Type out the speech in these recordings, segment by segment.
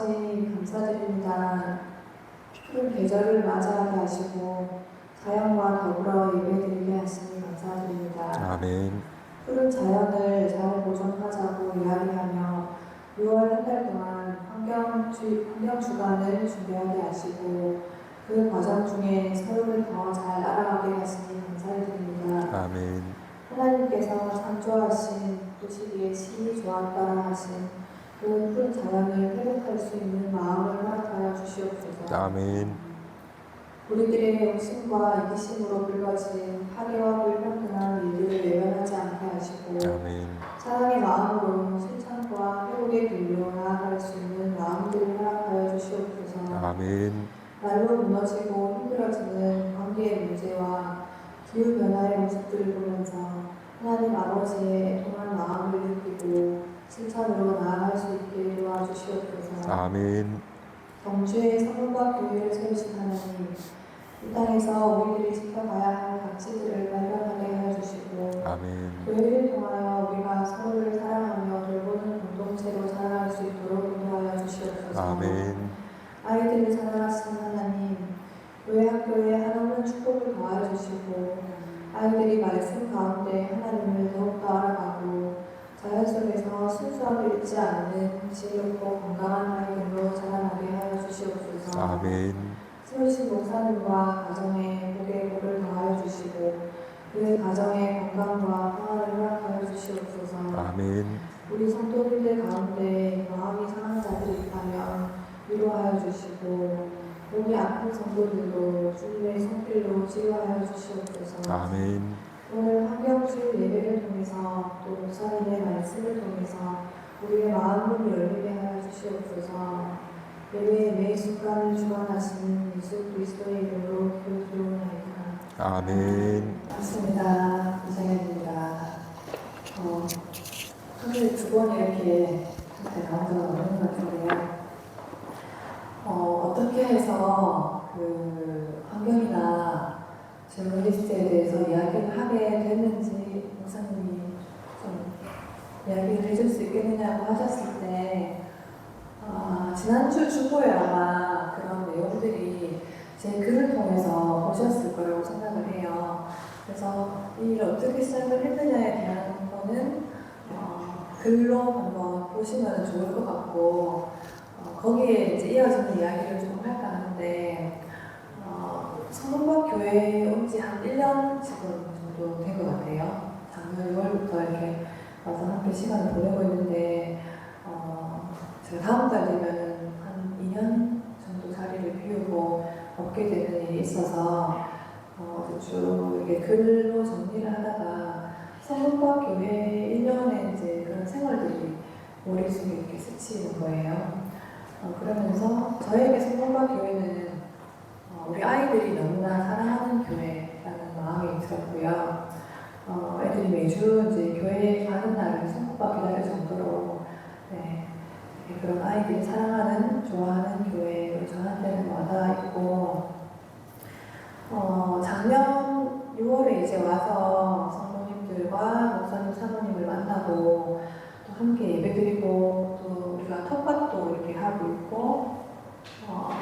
아버지 감사드립니다. 푸른 계절을 맞이하게 하시고 자연과 더불어 예배드리게 하시니 감사드립니다. 아멘. 푸른 자연을 잘 보존하자고 이야기하며 6월 한 달 동안 환경 주간을 준비하게 하시고 그 과정 중에 서로를 더 잘 알아가게 하시니 감사드립니다. 아멘. 하나님께서 창조하신 보시기에 친히 좋았다라 하신 그 푸른 자연을 회복할 수 있는 마음을 허락하여 주시옵소서. 아멘. 우리들의 욕심과 이기심으로 불거진 파괴와 불평등한 일들을 외면하지 않게 하시고 아멘. 사랑의 마음으로 실천과 회복의 길로 나아갈 수 있는 마음들을 허락하여 주시옵소서. 아멘. 날로 무너지고 힘들어지는 관계의 문제와 기후변화의 모습들을 보면서 하나님 아버지의 애통한 마음을 느끼고 실천으로 나아갈 수 있게 도와주시옵소서. 아멘. 경주의 성문과 교회를 세우신 하나님, 이 땅에서 우리들이 지켜가야 할 가치들을 발견하게 하여 주시고 아멘. 교회를 통하여 우리가 서로를 사랑하며 돌보는 공동체로 살아갈 수 있도록 인도하여 주시옵소서. 아멘. 아이들을 사랑하시는 하나님, 교회 학교에 한없는 축복을 더하여 주시고 아이들이 말씀 가운데 하나님을 더욱더 알아가고 자연 속에서 순수함을 잃지 않는 지혜롭고 건강한 아이들로 자라나게 하여 주시옵소서. 아멘. 세우신 목사님과 가정에 복의 복을 더하여 주시고 그 가정의 건강과 평화를 허락하여 주시옵소서. 아멘. 우리 성도님들 가운데 마음이 상한 자들이 있다면 위로하여 주시고 몸이 아픈 성도들도 주님의 손길로 치유하여 주시옵소서. 아멘. 오늘 환경주일 예배를 통해서 또 목사님의 말씀을 통해서 우리의 마음을 열리게 하여 주시옵소서. 예배의 매 순간을 주관하시는 예수 그리스도의 이름으로 기도드리옵나이다. 아멘. 맞습니다. 감사합니다. 하루에 2번 이렇게 나온 적은 없는 것 같은데요. 어떻게 해서 그 환경이나 저널리스트에 대해서 이야기를 하게 됐는지 목사님이 좀 이야기를 해줄 수 있겠느냐고 하셨을 때 지난주 주보에 아마 그런 내용들이 제 글을 통해서 보셨을 거라고 생각을 해요. 그래서 이 일을 어떻게 시작을 했느냐에 대한 거는 글로 한번 보시면 좋을 것 같고 거기에 이제 이어지는 이야기를 좀 할까 하는데 성문박 교회에 온 지 한 1년 지금 정도 된 것 같아요. 작년 6월부터 이렇게 와서 함께 시간을 보내고 있는데 제가 다음 달 되면 한 2년 정도 자리를 비우고 없게 되는 일이 있어서 쭉 이게 글로 정리를 하다가 성문박 교회 1년의 이제 그런 생활들이 머릿속에 이렇게 스치는 거예요. 그러면서 저에게 성문박 교회는 우리 아이들이 너무나 사랑하는 교회라는 마음이 들었고요. 애들이 매주 이제 교회에 가는 날을 손꼽아 기다릴 정도로 그런 아이들이 사랑하는, 좋아하는 교회로 저한테는 와닿아있고 작년 6월에 이제 와서 성도님들과 목사님, 사모님을 만나고 또 함께 예배드리고 또 우리가 텃밭도 이렇게 하고 있고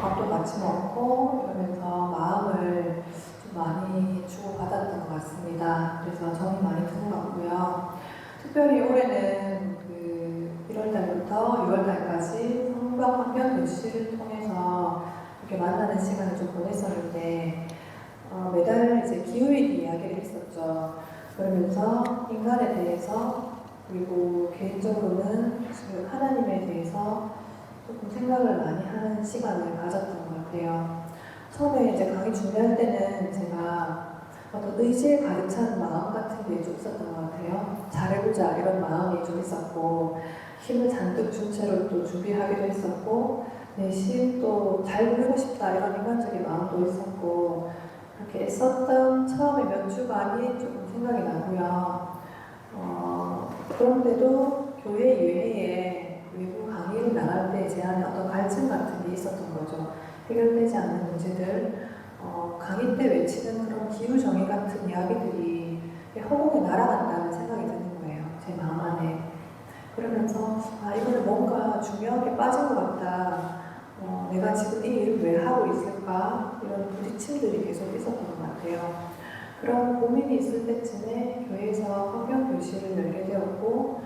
밥도 같이 먹고 이러면서 마음을 좀 많이 주고받았던 것 같습니다. 그래서 정이 많이 드는 것 같고요. 특별히 올해는 1월달부터 6월달까지 성문박 환경교실을 통해서 이렇게 만나는 시간을 좀 보냈었는데 매달 이제 기후위기 이야기를 했었죠. 그러면서 인간에 대해서 그리고 개인적으로는 하나님에 대해서 조금 생각을 많이 하는 시간을 가졌던 것 같아요. 처음에 이제 강의 준비할 때는 제가 어떤 의지에 가득 찬 마음 같은 게 좀 있었던 것 같아요. 잘해보자 이런 마음이 좀 있었고 힘을 잔뜩 준 채로 또 준비하기도 했었고 내 시도 잘 부르고 싶다 이런 인간적인 마음도 있었고 그렇게 애썼던 처음에 몇 주간이 조금 생각이 나고요. 그런데도 교회 이외에 외부 강의를 나갈 때 제 안에 어떤 갈증 같은 게 있었던 거죠. 해결되지 않는 문제들, 강의 때 외치는 그런 기후정의 같은 이야기들이 허공에 날아간다는 생각이 드는 거예요. 제 마음 안에. 그러면서 이거는 뭔가 중요한 게 빠진 것 같다. 내가 지금 이 일을 왜 하고 있을까? 이런 부딪힘들이 계속 있었던 것 같아요. 그런 고민이 있을 때쯤에 교회에서 성경교실을 열게 되었고,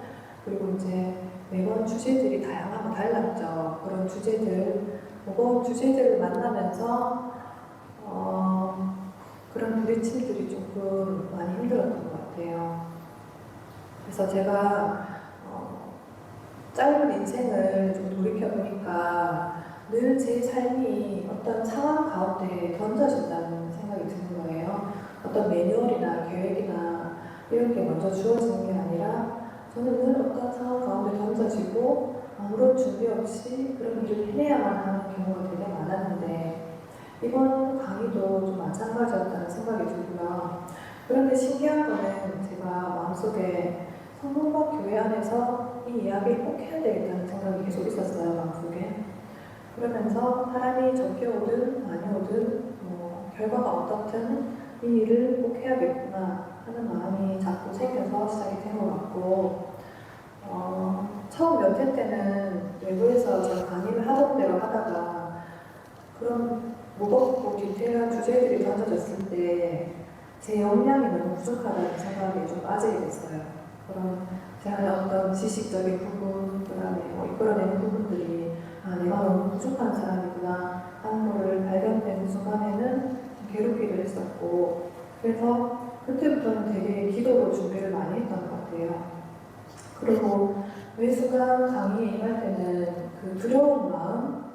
그리고 이제 매번 주제들이 다양하고 달랐죠. 그런 주제들, 무거운 주제들을 만나면서 그런 부딪힘들이 조금 많이 힘들었던 것 같아요. 그래서 제가 짧은 인생을 좀 돌이켜보니까 늘 제 삶이 어떤 상황 가운데 던져진다는 생각이 드는 거예요. 어떤 매뉴얼이나 계획이나 이런 게 먼저 주어지는 게 아니라 저는 늘 어떤 상황 가운데 던져지고 아무런 준비 없이 그런 일을 해내야만 하는 경우가 되게 많았는데 이번 강의도 좀 마찬가지였다는 생각이 들고요. 그런데 신기한 거는 제가 마음속에 성문박 교회 안에서 이 이야기를 꼭 해야 되겠다는 생각이 계속 있었어요, 마음속에. 그러면서 사람이 적게 오든 많이 오든 결과가 어떻든 이 일을 꼭 해야겠구나 하는 마음이 자꾸 생겨서 시작이 된 것 같고 처음 몇 회 때는 외부에서 제가 강의를 하던 대로 하다가 그런 무겁고 디테일한 주제들이 던져졌을 때 제 역량이 너무 부족하다는 생각이 좀 빠지게 됐어요. 그런 제 안에 어떤 지식적인 부분, 그 다음에 이끌어내는 부분들이 내가 너무 부족한 사람이구나 하는 거를 발견된 순간에는 괴롭기도 했었고 그래서 그때부터는 되게 기도로 준비를 많이 했던 것 같아요. 그리고 매 순간 강의에 임할 때는 그 두려운 마음,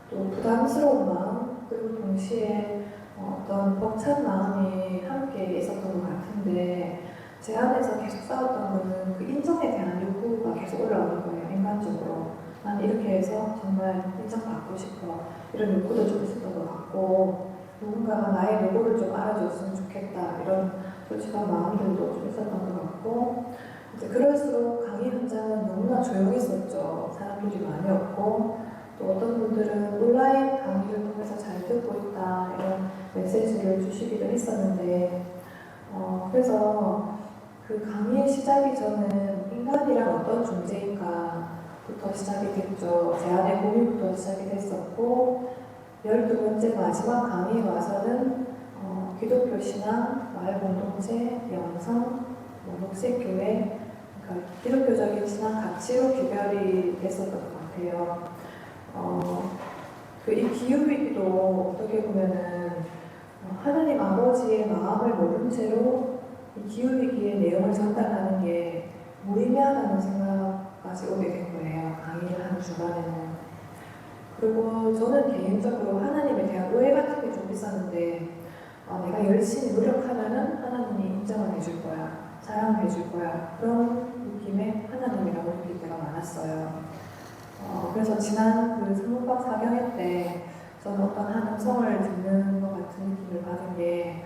또 부담스러운 마음, 그리고 동시에 어떤 벅찬 마음이 함께 있었던 것 같은데 제 안에서 계속 싸웠던 거는 그 인정에 대한 욕구가 계속 올라오는 거예요, 인간적으로. 난 이렇게 해서 정말 인정받고 싶어. 이런 욕구도 좀 있었던 것 같고 누군가가 나의 노고를 좀 알아줬으면 좋겠다. 이런 솔직한 마음들도 좀 있었던 것 같고 이제 그럴수록 강의 현장은 너무나 조용했었죠. 사람들이 많이 없고 또 어떤 분들은 온라인 강의를 통해서 잘 듣고 있다 이런 메시지를 주시기도 했었는데 그래서 그 강의의 시작이 저는 인간이란 어떤 존재인가부터 시작이 됐죠. 제 안의 고민부터 시작이 됐었고 12번째 마지막 강의에 와서는 기독교 신앙, 마을 공동체, 영성, 녹색교회 그러니까 기독교적인 신앙 가치로 기별이 됐었던 것 같아요. 이 기후위기도 어떻게 보면은 하나님 아버지의 마음을 모른 채로 이 기후위기의 내용을 전달하는 게 무의미하다는 생각까지 오게 된 거예요. 강의를 하는 중간에는. 그리고 저는 개인적으로 하나님에 대한 오해 같은 게 좀 있었는데 내가 열심히 노력하면은 하나님이 인정을 해줄 거야. 사랑을 해줄 거야. 그런 느낌의 하나님이라고 느낄 때가 많았어요. 그래서 지난 그 성문박 4경회 때 저는 어떤 한 음성을 듣는 것 같은 느낌을 받은 게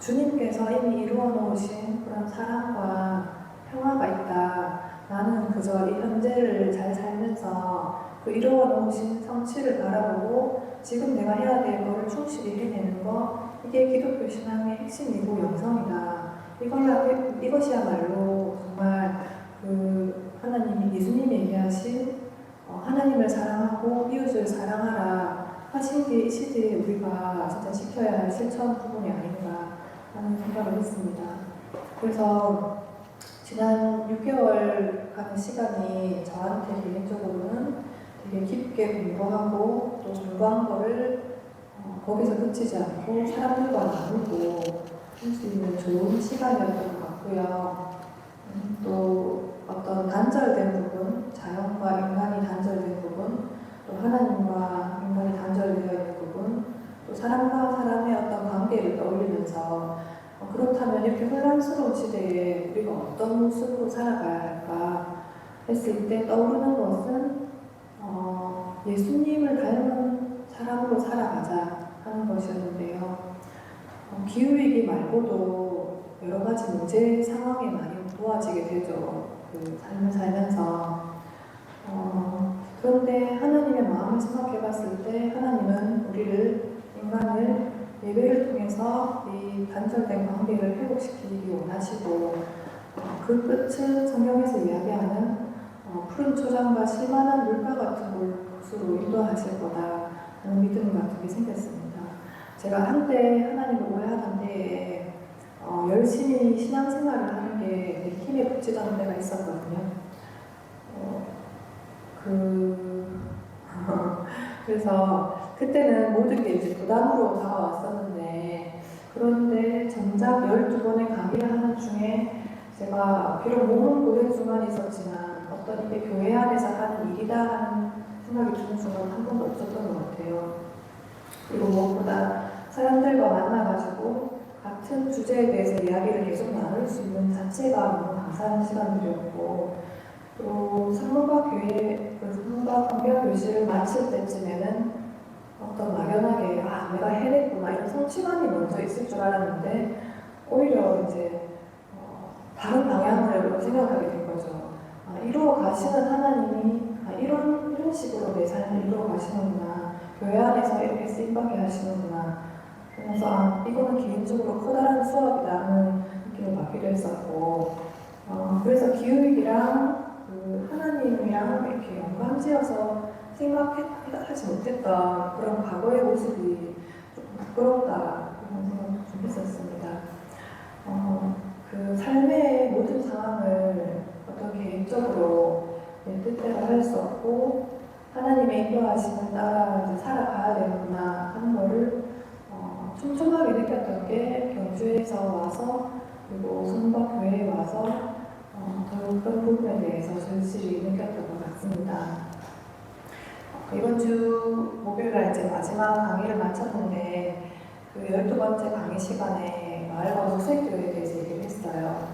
주님께서 이미 이루어 놓으신 그런 사랑과 평화가 있다. 나는 그저 이 현재를 잘 살면서 그 이루어 놓으신 성취를 바라보고 지금 내가 해야 될 거를 충실히 해내는 거 이게 기독교 신앙의 핵심이고 영성이다. 이것이야말로 정말 그 하나님이 예수님이 얘기하신 하나님을 사랑하고 이웃을 사랑하라 하신 게 이 시대에 우리가 진짜 지켜야 할 실천 부분이 아닌가 하는 생각을 했습니다. 그래서 지난 6개월 가는 시간이 저한테 개인적으로는 되게 깊게 공부하고 또 공부한 거를 거기서 그치지 않고 사람들과 나누고 할 수 있는 좋은 시간이었던 것 같고요. 또 어떤 단절된 부분, 자연과 인간이 단절된 부분, 또 하나님과 인간이 단절되어 있는 부분, 또 사람과 사람의 어떤 관계를 떠올리면서 그렇다면 이렇게 혼란스러운 시대에 우리가 어떤 모습으로 살아가야 할까 했을 때 떠오르는 것은 예수님을 닮은 사람으로 살아가자 하는 것이었는데요. 기후위기 말고도 여러 가지 문제 상황에 많이 도와지게 되죠. 그 삶을 살면서. 그런데 하나님의 마음을 생각해 봤을 때 하나님은 우리를, 인간을 예배를 통해서 이 단절된 관계를 회복시키기 원하시고 그 끝은 성경에서 이야기하는 푸른 초장과 실만한 물가 같은 복수로 인도하실 거다 하는 믿음 같은 게 생겼습니다. 제가 한때 하나님을 오해하던 때에 열심히 신앙생활을 하는 게 힘에 부치던 때가 있었거든요. 그래서 그때는 모든 게 이제 부담으로 다가왔었는데, 그런데 정작 12번의 강의를 하는 중에 제가 비록 몸은 고된 순간이 있었지만 어떤 이게 교회 안에서 하는 일이다 하는 생각이 드는 순간은 한 번도 없었던 것 같아요. 그리고 무엇보다 사람들과 만나가지고 같은 주제에 대해서 이야기를 계속 나눌 수 있는 자체가 너무 감사한 시간들이었고, 또 성문과 성경 교실을 마칠 때쯤에는 어떤 막연하게 내가 해냈구나 이런 성취감이 먼저 있을 줄 알았는데, 오히려 이제 다른 방향으로 생각하게 된 거죠. 이루어 가시는 하나님이 이런 식으로 내 삶을 이루어 가시는구나, 교회 안에서 이렇게 쓰임받게 하시는구나, 그래서 이거는 개인적으로 커다란 수업이다 하는 느낌을 받기도 했었고, 그래서 기후위기랑 하나님이랑 이렇게 연관지어서 생각하지 못했던 그런 과거의 모습이 조금 부끄럽다 그런 생각을 좀 했었습니다. 그 삶의 모든 상황을 어떤 개인적으로 내 뜻대로 할 수 없고 하나님의 인도하심을 따라 이제 살아가야 되는구나 하는 거를 촘촘하게 느꼈던 게 경주에서 와서, 그리고 성박교회에 와서 더욱 그런 부분에 대해서 절실히 느꼈던 것 같습니다. 이번 주 목요일날 이제 마지막 강의를 마쳤는데, 그 12번째 강의 시간에 마을과 녹색교회에 대해서 얘기를 했어요.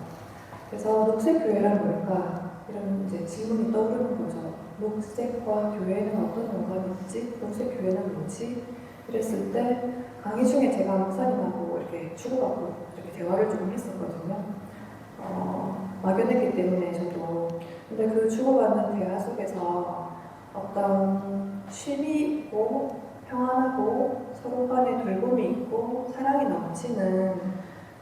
그래서 녹색교회란 뭘까? 이런 이제 질문이 떠오르는 거죠. 녹색과 교회는 어떤 연관이 있지? 녹색교회는 뭐지? 이랬을 때 강의 중에 제가 목사님하고 이렇게 주고받고 이렇게 대화를 조금 했었거든요. 막연했기 때문에 저도. 근데 그 주고받는 대화 속에서 어떤 쉼이 있고 평안하고 서로 간에 돌봄이 있고 사랑이 넘치는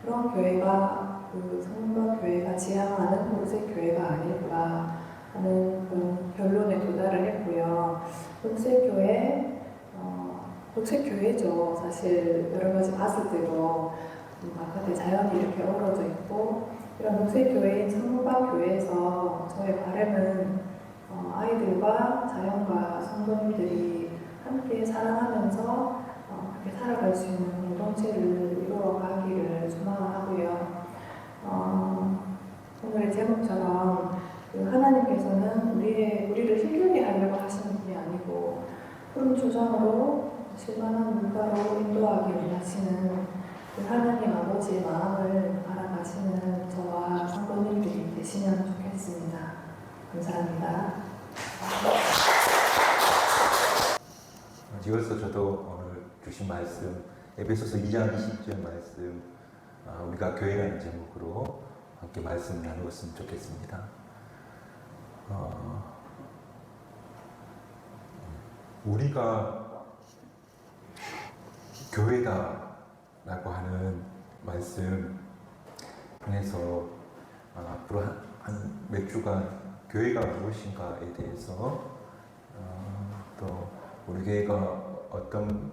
그런 교회가 그 성문과 교회가 지향하는 녹색 교회가 아닐까 하는 그런 결론에 도달을 했고요. 녹색 교회죠. 사실 여러 가지 봤을 때도 바깥에 자연이 이렇게 어우러져 있고, 이런 녹색 교회인 성문과 교회에서 저의 바람은 아이들과 자연과 성도님들이 함께 사랑하면서 그렇게 살아갈 수 있는 공동체를 이루어가기를 소망하고요. 오늘의 제목처럼 하나님께서는 우리를 힘들게 하려고 하시는 분이 아니고 푸른 초장으로 실만한 물가로 인도하기 원하시는 그 하나님 아버지의 마음을 알아가시는 저와 성도님들이 되시면 좋겠습니다. 감사합니다. 이어서 저도 오늘 주신 말씀, 에베소서 2장 20절 말씀, 우리가 교회라는 제목으로 함께 말씀을 나누었으면 좋겠습니다. 우리가 교회다라고 하는 말씀 통해서 앞으로 한 몇 주간 교회가 무엇인가에 대해서 또 우리 교회가 어떤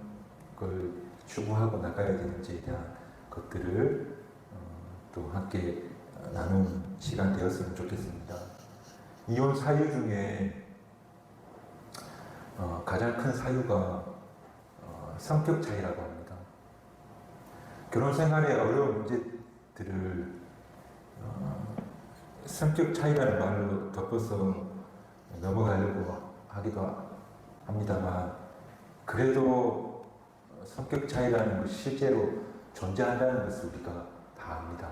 걸 추구하고 나가야 되는지에 대한 것들을 또 함께 나눈 시간 되었으면 좋겠습니다. 이혼 사유 중에 가장 큰 사유가 성격 차이라고 합니다. 결혼 생활의 어려운 문제들을 성격 차이라는 말로 덮어서 넘어가려고 하기도 합니다만, 그래도 성격 차이라는 것이 실제로 존재한다는 것을 우리가 다 압니다.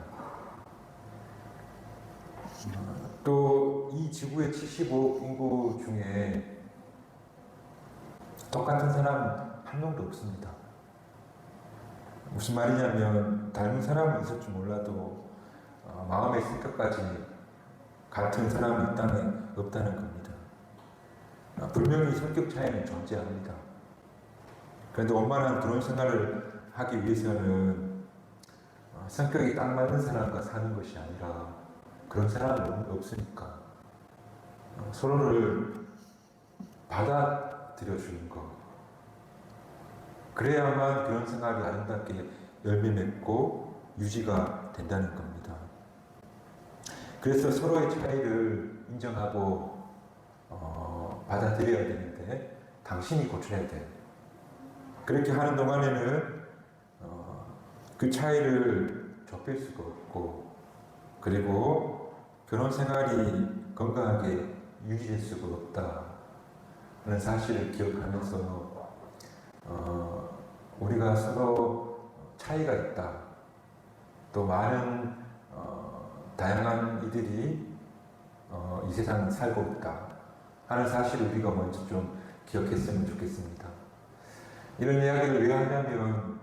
또 이 지구의 75억 인구 중에 똑같은 사람 한 명도 없습니다. 무슨 말이냐면, 닮은 사람은 있을지 몰라도 마음의 성격까지 같은 사람이 없다는 겁니다. 분명히 성격 차이는 존재합니다. 그런데 원만한 결혼 생활을 하기 위해서는 성격이 딱 맞는 사람과 사는 것이 아니라, 그런 사람은 없으니까 서로를 받아들여주는 것. 그래야만 그런 생활이 아름답게 열매 맺고 유지가 된다는 겁니다. 그래서 서로의 차이를 인정하고 받아들여야 되는데 당신이 고쳐야 돼. 그렇게 하는 동안에는 그 차이를 좁힐 수가 없고, 그리고 결혼 생활이 건강하게 유지될 수가 없다는 사실을 기억하면서 우리가 서로 차이가 있다. 또 많은 다양한 이들이 이 세상을 살고 있다 하는 사실을 우리가 먼저 좀 기억했으면 좋겠습니다. 이런 이야기를 왜 하냐면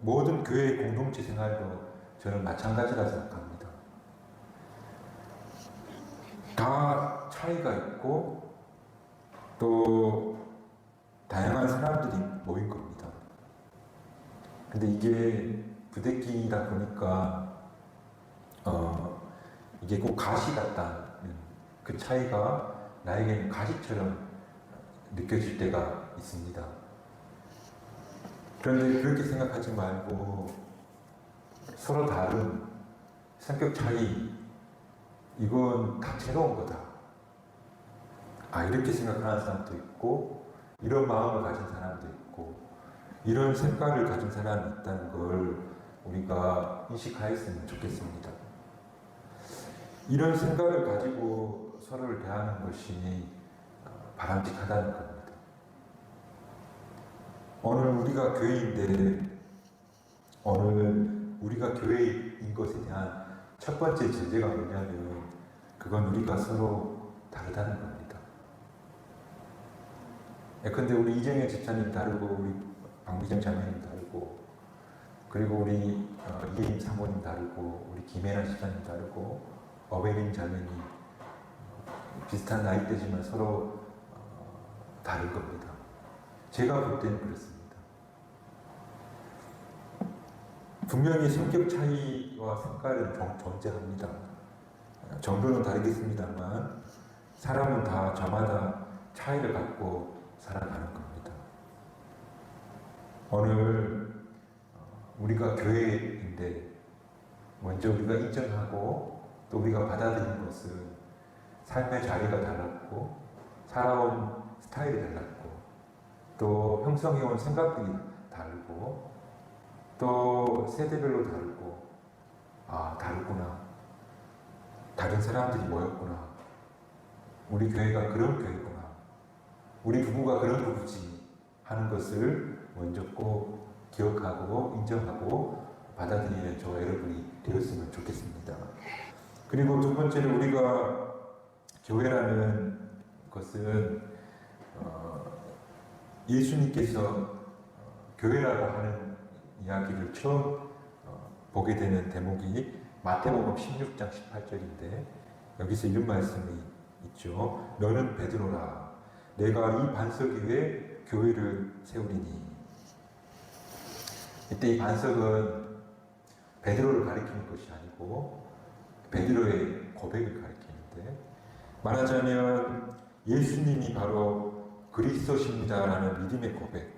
모든 교회의 공동체 생활도 저는 마찬가지라 생각합니다. 다 차이가 있고 또 다양한 사람들이 모인 겁니다. 근데 이게 부대끼다 보니까 이게 꼭 가시 같다는 그 차이가 나에게는 가시처럼 느껴질 때가 있습니다. 그런데 그렇게 생각하지 말고 서로 다른 성격 차이, 이건 다채로운 거다. 이렇게 생각하는 사람도 있고, 이런 마음을 가진 사람도 있고, 이런 색깔을 가진 사람이 있다는 걸 우리가 인식하였으면 좋겠습니다. 이런 생각을 가지고 서로를 대하는 것이 바람직하다는 겁니다. 오늘 우리가 교회인데, 오늘 우리가 교회인 것에 대한 첫 번째 전제가 뭐냐면 그건 우리가 서로 다르다는 겁니다. 근데 우리 이정현 집사님 다르고, 우리 박미정 자매님 다르고, 그리고 우리 이혜임 사모님 다르고, 우리 김혜나 집사님 다르고, 어베님 자매님 비슷한 나이대지만 서로 다른 겁니다. 제가 볼 때는 그렇습니다. 분명히 성격 차이와 색깔은 존재합니다. 정도는 다르겠습니다만 사람은 다 저마다 차이를 갖고 살아가는 겁니다. 오늘 우리가 교회인데 먼저 우리가 인정하고 또 우리가 받아들이는 것은 삶의 자리가 달랐고, 살아온 스타일이 달랐고, 또 형성해온 생각들이 다르고, 또 세대별로 다르고, 다르구나. 다른 사람들이 모였구나. 우리 교회가 그런 교회구나. 우리 부부가 그런 부부지 하는 것을 먼저 꼭 기억하고 인정하고 받아들이는 저와 여러분이 되었으면 좋겠습니다. 그리고 두 번째로 우리가 교회라는 것은 예수님께서 교회라고 하는 이야기를 처음 보게 되는 대목이 마태복음 16장 18절인데 여기서 이런 말씀이 있죠. 너는 베드로라. 내가 이 반석 위에 교회를 세우리니. 이때 이 반석은 베드로를 가리키는 것이 아니고 베드로의 고백을 가리키는데, 말하자면 예수님이 바로 그리스도십니다라는 믿음의 고백,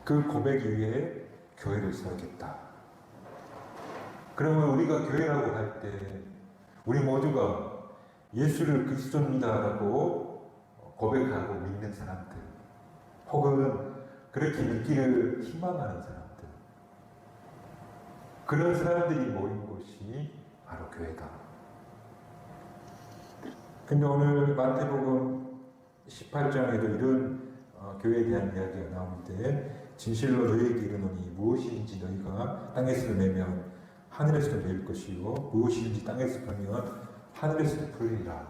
그 고백 위에 교회를 세우겠다. 그러면 우리가 교회라고 할 때 우리 모두가 예수를 그리스도입니다라고 고백하고 믿는 사람들, 혹은 그렇게 믿기를 희망하는 사람들, 그런 사람들이 모인 곳이 바로 교회다. 근데 오늘 마태복음 18장에도 이런 교회에 대한 이야기가 나오는데, 진실로 너희에게 이르노니 무엇인지 너희가 땅에서 내면 하늘에서 내릴 것이요 무엇인지 땅에서 풀면 하늘에서 풀리라.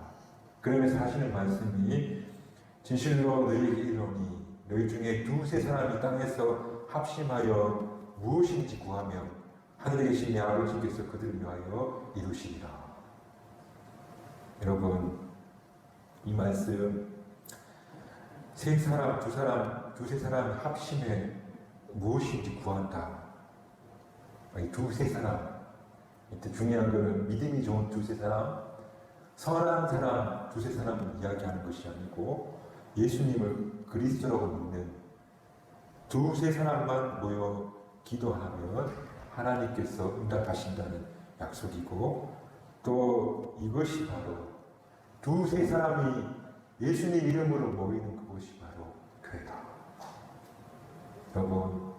그러면서 하시는 말씀이 진실로 너희에게 이르노니 너희 중에 두세 사람이 땅에서 합심하여 무엇인지 구하면 하늘에 계신 내 아버지께서 그들을 위하여 이루시리라. 여러분, 이 말씀 세 사람, 두 사람, 두세 사람 합심해 무엇인지 구한다. 이 두세 사람, 이때 중요한 것은 믿음이 좋은 두세 사람, 선한 사람, 두세 사람을 이야기하는 것이 아니고 예수님을 그리스도라고 믿는 두세 사람만 모여 기도하면 하나님께서 응답하신다는 약속이고, 또 이것이 바로 두세 사람이 예수님 이름으로 모이는 그것이 바로 교회다. 여러분,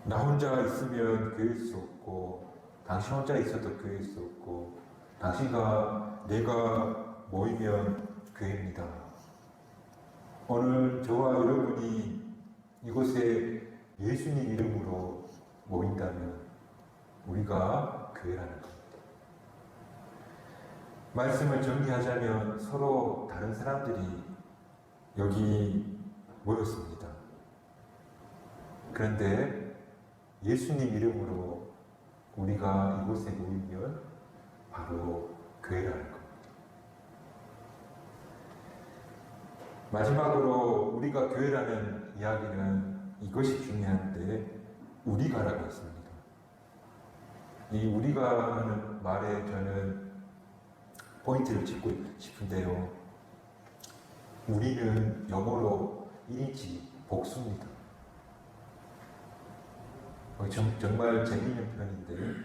나 혼자 있으면 교회일 수 없고, 당신 혼자 있어도 교회일 수 없고, 당신과 내가 모이면 교회입니다. 오늘 저와 여러분이 이곳에 예수님 이름으로 모인다면 우리가 교회라는 겁니다. 말씀을 정리하자면 서로 다른 사람들이 여기 모였습니다. 그런데 예수님 이름으로 우리가 이곳에 모이면 바로 교회라는 겁니다. 마지막으로 우리가 교회라는 이야기는 이것이 중요한데, 우리가라고 했습니다. 이 우리가 하는 말에 저는 포인트를 찍고 싶은데요. 우리는 영어로 1인칭 복수입니다. 정말 재미있는 표현인데,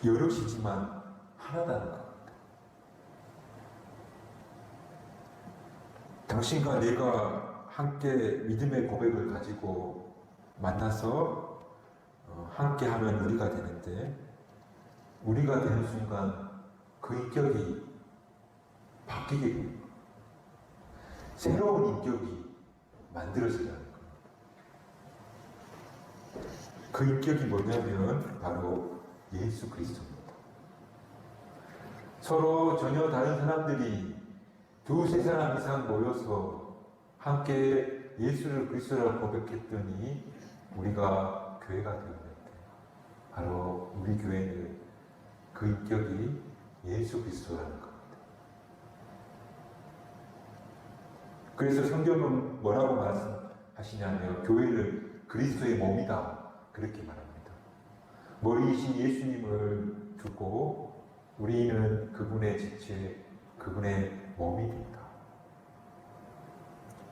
여럿이지만 하나다는 겁니다. 당신과 내가 함께 믿음의 고백을 가지고 만나서 함께 하면 우리가 되는데, 우리가 되는 순간 그 인격이 바뀌게 됩니다. 새로운 인격이 만들어지게 하는 겁니다. 그 인격이 뭐냐면 바로 예수 그리스도입니다. 서로 전혀 다른 사람들이 두세 사람 이상 모여서 함께 예수를 그리스도라고 고백했더니 우리가 교회가 되었는데, 바로 우리 교회는 그 인격이 예수 그리스도라는 겁니다. 그래서 성경은 뭐라고 말씀하시냐면 교회를 그리스도의 몸이다, 그렇게 말합니다. 머리이신 예수님을 두고 우리는 그분의 지체, 그분의 몸이 된다.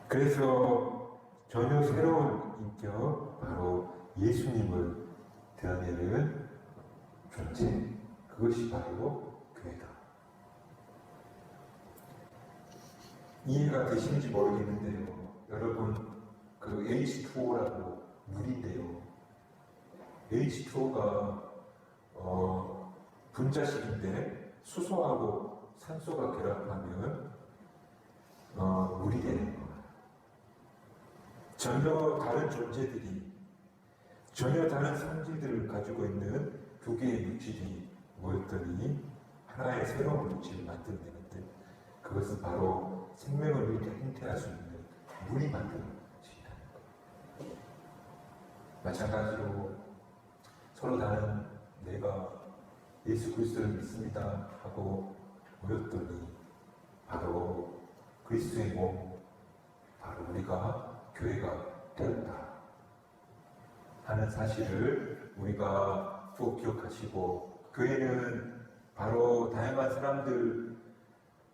그래서 전혀 새로운 인격, 바로 예수님을 드러내는 존재, 그것이 바로 교회다. 이해가 되시는지 모르겠는데요. 여러분, 그 H2O라고 물인데요. H2O가 분자식인데 수소하고 산소가 결합하면 물이 되는 거예요. 전혀 다른 존재들이, 전혀 다른 성질들을 가지고 있는 두 개의 물질이 모였더니 하나의 새로운 물질을 만들어내는데, 그것은 바로 생명을 잉태할 수 있는 물이 만들어진다는 거예요. 마찬가지로 서로 다른 내가 예수 그리스도를 믿습니다 하고 모였더니 바로 그리스도의 몸, 바로 우리가 교회가 되었다 하는 사실을 우리가 꼭 기억하시고, 교회는 바로 다양한 사람들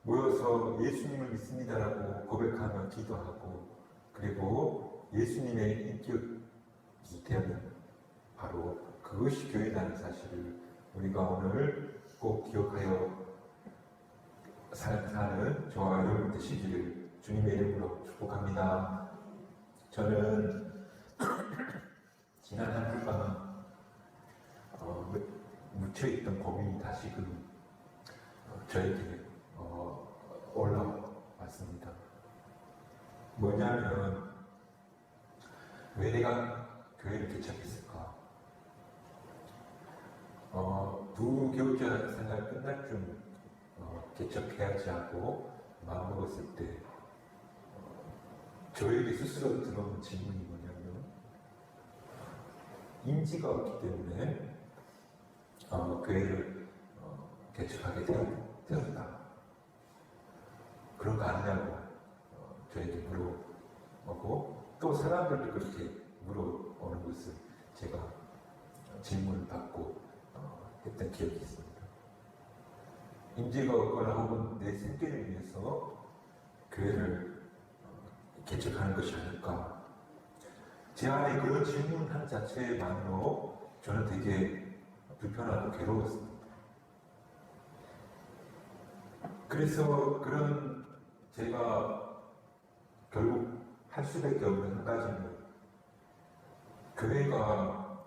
모여서 예수님을 믿습니다라고 고백하며 기도하고, 그리고 예수님의 인격이 되는 바로 그것이 교회라는 사실을 우리가 오늘 꼭 기억하여 사는 저와 여러분 되시기를 주님의 이름으로 축복합니다. 저는 지난 한 주간 묻혀있던 고민이 다시금 저에게 올라왔습니다. 뭐냐면, 왜 내가 교회를 개척했을까? 부교육자 생활 끝날 쯤 개척해야지 하고 마음먹었을 때 저에게 스스로 들어온 질문이 뭐냐면, 인지가 없기 때문에 교회를 개척하게 되었다. 그런 거 아니냐고 저에게 물어보고, 또 사람들도 그렇게 물어오는 것을 제가 질문을 받고 했던 기억이 있습니다. 임재가 없거나 혹은 내 생계를 위해서 교회를 개척하는 것이 아닐까. 제 안에 그런 질문 한 자체만으로 저는 되게 불편하고 괴로웠습니다. 그래서 그런 제가 결국 할 수밖에 없는 한 가지는 교회가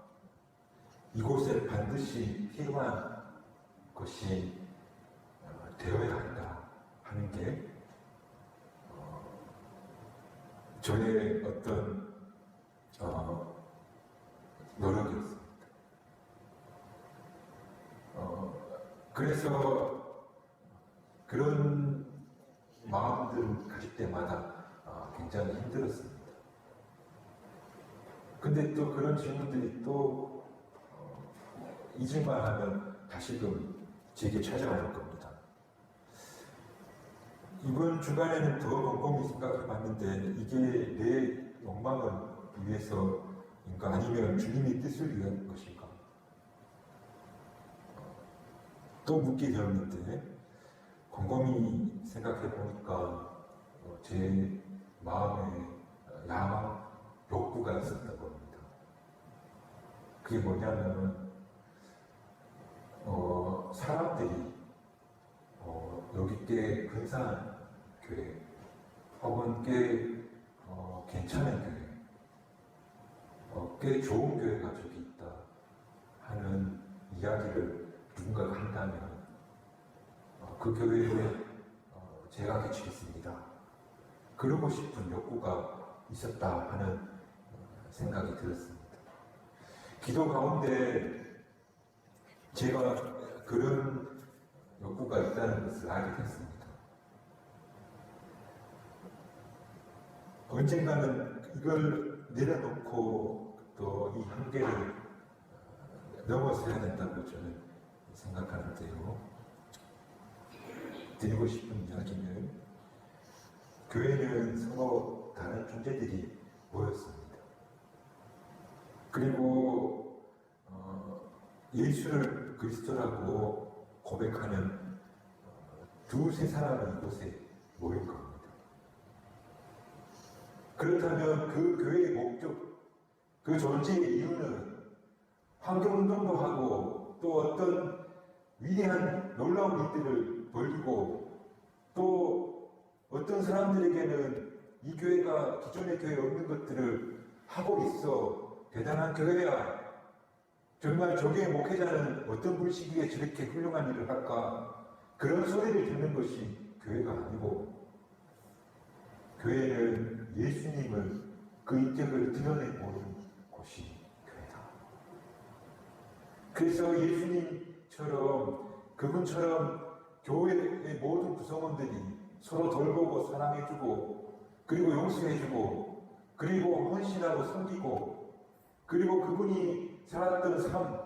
이곳에 반드시 필요한 것이 되어야 한다 하는 게 저의 어떤 노력이었습니다. 그래서 그런 마음들을 가질 때마다 굉장히 힘들었습니다. 근데 또 그런 질문들이 또 잊을만 하면 다시금 제게 찾아오는 겁니다. 이번 주간에는 더 곰곰이 생각해 봤는데 이게 내 욕망을 위해서인가 아니면 주님의 뜻을 위한 것인가 또 묻게 되었는데 곰곰이 생각해 보니까 제 마음에 야망, 욕구가 있었다고 합니다. 그게 뭐냐면 사람들이 여기 꽤 근사한 교회 혹은 꽤 괜찮은 교회 꽤 좋은 교회가 저기 있다 하는 이야기를 누군가가 한다면 그 교회에 제가 개척했습니다. 그러고 싶은 욕구가 있었다 하는 생각이 들었습니다. 기도 가운데 제가 그런 욕구가 있다는 것을 알게 됐습니다. 언젠가는 이걸 내려놓고 또 이 한계를 넘어서야 된다고 저는 생각하는데요. 드리고 싶은 이야기는 교회는 서로 다른 존재들이 모였습니다. 그리고 예수를 그리스도라고 고백하는 두세 사람이 이곳에 모인 겁니다. 그렇다면 그 교회의 목적, 그 존재의 이유는 환경운동도 하고 또 어떤 위대한 놀라운 일들을 벌이고 또 어떤 사람들에게는 이 교회가 기존의 교회에 없는 것들을 하고 있어 대단한 교회야. 정말 저교회 목회자는 어떤 분이기에 저렇게 훌륭한 일을 할까? 그런 소리를 듣는 것이 교회가 아니고 교회는 예수님을 그 인격을 드러내보는 곳이 교회다. 그래서 예수님처럼 그분처럼 교회의 모든 구성원들이 서로 돌보고 사랑해주고 그리고 용서해주고 그리고 헌신하고 섬기고 그리고 그분이 살았던 삶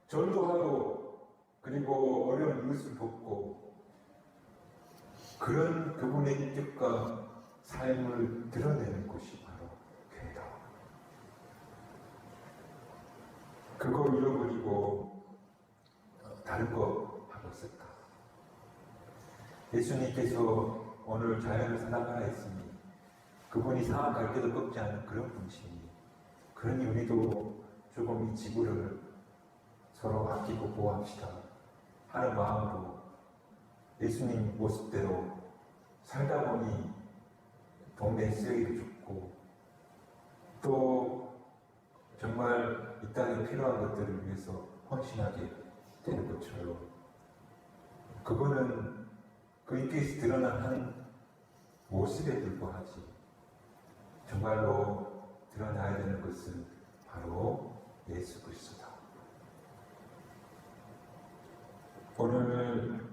전도하고 그리고 어려운 이웃을 돕고 그런 그분의 인격과 삶을 드러내는 곳이 바로 교회다. 그거 잃어버리고 다른 거 하고 있을까? 예수님께서 오늘 자연을 사랑하라 했으니 그분이 상한 갈대도 꺾지 않은 그런 분이시니 그러니 우리도 조금 이 지구를 서로 아끼고 보호합시다 하는 마음으로 예수님 모습대로 살다 보니 동네 쓰레기도 줍고 또 정말 이 땅에 필요한 것들을 위해서 헌신하게 되는 것처럼 그거는 그 인격에서 드러난 한 모습에 불과하지 정말로 드러나야 되는 것은 바로 예수 그리스도다. 오늘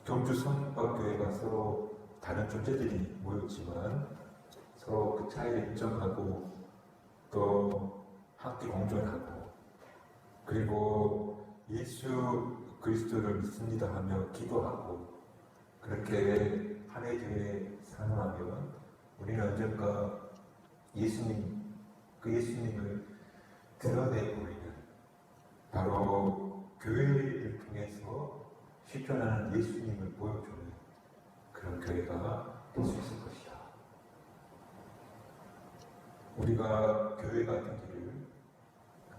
경주 성박교회가 서로 다른 존재들이 모였지만 서로 그 차이를 인정하고 또 함께 공존하고 그리고 예수 그리스도를 믿습니다 하며 기도하고 그렇게 한 해 뒤에 사모하면 우리는 언젠가 그 예수님을 드러내 보이는 바로 교회를 통해서 실존하는 예수님을 보여주는 그런 교회가 될 수 있을 것이다. 우리가 교회가 되기를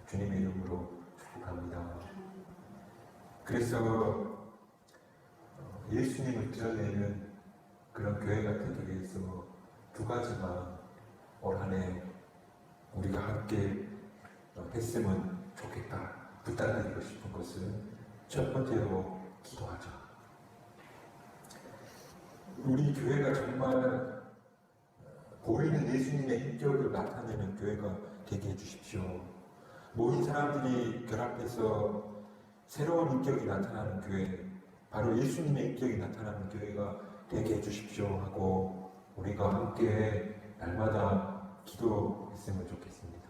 주님의 이름으로 축복합니다. 그래서 예수님을 드러내는 그런 교회가 되기 위해서 두 가지만 올 한 해 우리가 함께 했으면 좋겠다. 부탁드리고 싶은 것은 첫 번째로 기도하자. 우리 교회가 정말 보이는 예수님의 인격을 나타내는 교회가 되게 해주십시오. 모인 사람들이 결합해서 새로운 인격이 나타나는 교회, 바로 예수님의 인격이 나타나는 교회가 되게 해주십시오 하고 우리가 함께 날마다 기도했으면 좋겠습니다.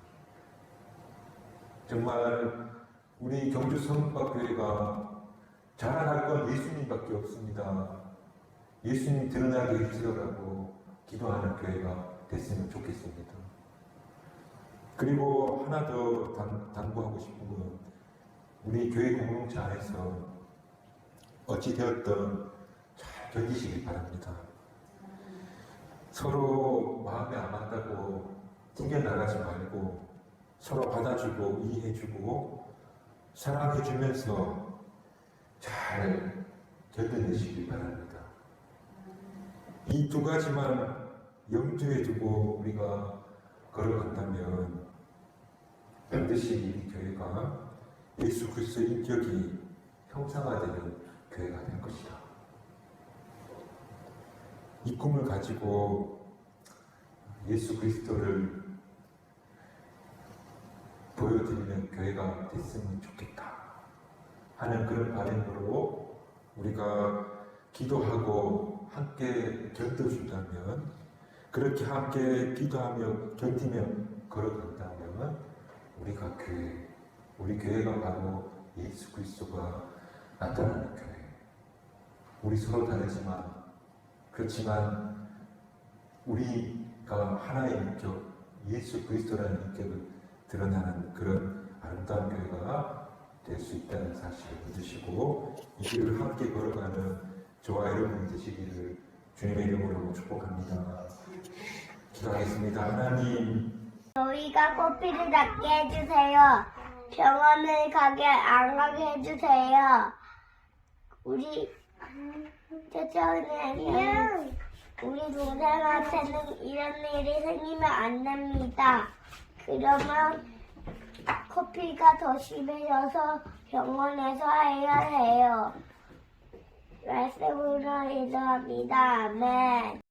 정말 우리 경주 성북학교회가 자랑할 건 예수님밖에 없습니다. 예수님 드러나게 해주시라고 기도하는 교회가 됐으면 좋겠습니다. 그리고 하나 더 당부하고 싶은 건 우리 교회 공동체 안에서 어찌 되었든 잘 견디시길 바랍니다. 서로 마음에 안 맞다고 튕겨나가지 말고 서로 받아주고 이해해주고 사랑해주면서 잘 견뎌내시길 바랍니다. 이 두 가지만 염두에 두고 우리가 걸어간다면 반드시 이 교회가 예수 그리스도의 인격이 형상화되는 교회가 될 것이다. 이 꿈을 가지고 예수 그리스도를 보여드리는 교회가 됐으면 좋겠다 하는 그런 바람으로 우리가 기도하고 함께 견뎌준다면, 그렇게 함께 기도하며 견디며 걸어간다면 우리가 교회, 우리 교회가 바로 예수 그리스도가 나타나는 교회. 우리 서로 다르지만 그렇지만 우리가 하나의 인격, 예수 그리스도라는 인격을 드러나는 그런 아름다운 교회가 될 수 있다는 사실을 믿으시고 이 길을 함께 걸어가는 저와 여러분이 되시기를 주님의 이름으로 축복합니다. 기도하겠습니다. 하나님, 저희가 코피를 낫게 해주세요. 병원을 안 가게 해주세요. 우리 저는 우리 동생한테는 이런 일이 생기면 안 됩니다. 그러면 코피가 더 심해져서 병원에서 해야 해요. 말씀으로 인도합니다. 아멘.